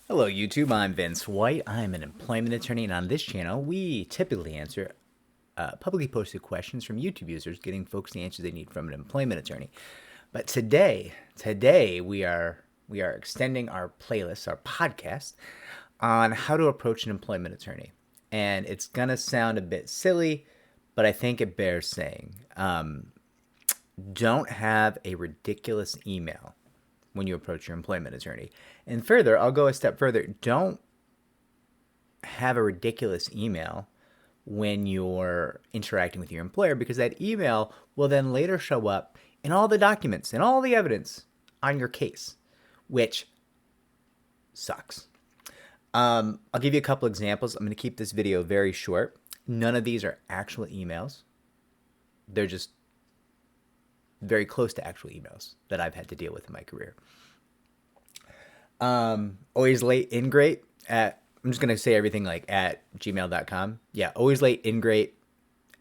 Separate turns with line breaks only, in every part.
Hello YouTube, I'm Vince White. I'm an employment attorney, and on this channel we typically answer publicly posted questions from YouTube users, getting folks the answers they need from an employment attorney. But today we are extending our playlist, our podcast, on how to approach an employment attorney. And it's gonna sound a bit silly, but I think it bears saying. Don't have a ridiculous email when you approach your employment attorney. And further, I'll go a step further. Don't have a ridiculous email when you're interacting with your employer, because that email will then later show up in all the documents and all the evidence on your case, which sucks. I'll give you a couple examples. I'm going to keep this video very short. None of these are actual emails. They're just very close to actual emails that I've had to deal with in my career. Always late, in great at, I'm just going to say everything like at gmail.com. Yeah, always late, in great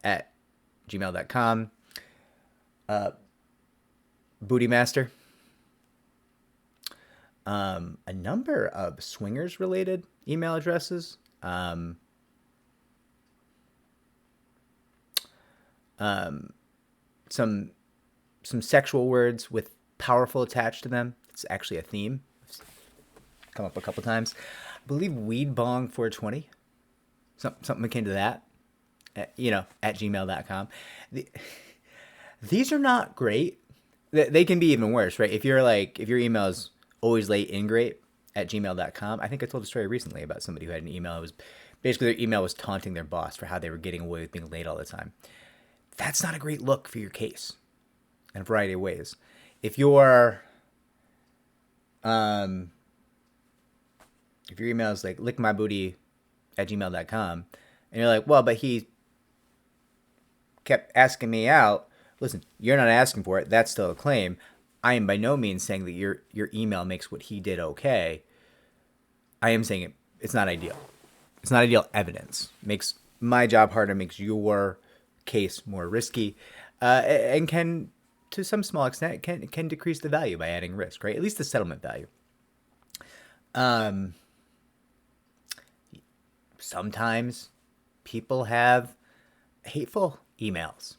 at gmail.com. Booty master. A number of swingers related email addresses. Some sexual words with powerful attached to them. It's actually a theme. It's come up a couple times. I believe weed bong 420. Something akin to that. At gmail.com. These are not great. They can be even worse, right? If your email is always late ingrate at gmail.com. I think I told a story recently about somebody who had an email. It was basically their email was taunting their boss for how they were getting away with being late all the time. That's not a great look for your case in a variety of ways. If your email is like lickmybooty at gmail.com and you're like, well, but he kept asking me out. Listen, you're not asking for it. That's still a claim. I am by no means saying that your email makes what he did okay. I am saying it's not ideal. It's not ideal evidence. Makes my job harder, makes your case more risky, and can, to some small extent, can decrease the value by adding risk, right? At least the settlement value. Sometimes people have hateful emails.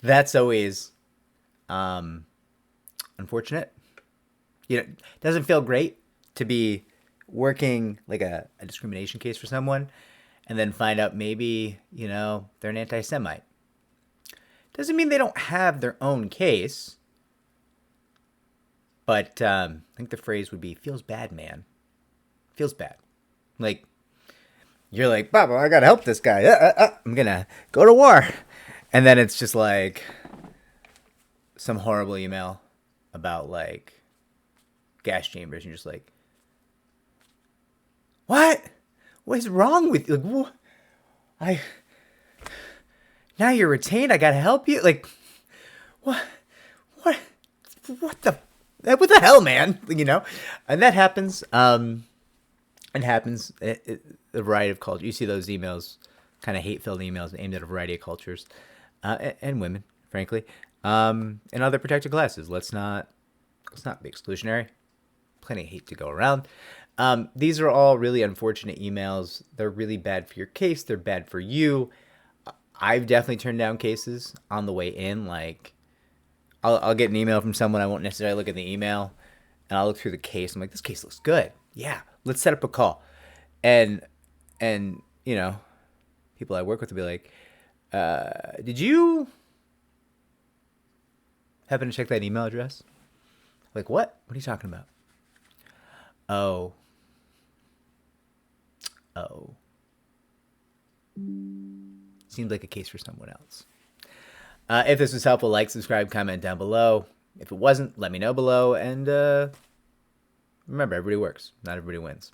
That's always unfortunate. It doesn't feel great to be working like a discrimination case for someone and then find out maybe, they're an anti-Semite. Doesn't mean they don't have their own case, but I think the phrase would be, feels bad, man. Feels bad. Like, you're like, Baba, I gotta help this guy. I'm gonna go to war. And then it's just like some horrible email about like gas chambers. And you're just like, what? What is wrong with you? Like, now you're retained. I gotta help you. Like, what the hell, man? And that happens. It happens. A variety of cultures. You see those emails, kind of hate-filled emails aimed at a variety of cultures, and women, frankly, and other protected classes. Let's not be exclusionary. Plenty of hate to go around. These are all really unfortunate emails. They're really bad for your case. They're bad for you. I've definitely turned down cases on the way in. Like, I'll get an email from someone. I won't necessarily look at the email, and I'll look through the case. I'm like, this case looks good. Yeah, let's set up a call. And people I work with will be like, did you happen to check that email address? Like, what? What are you talking about? Oh. Seems like a case for someone else. If this was helpful, like, subscribe, comment down below. If it wasn't, let me know below. And remember, everybody works. Not everybody wins.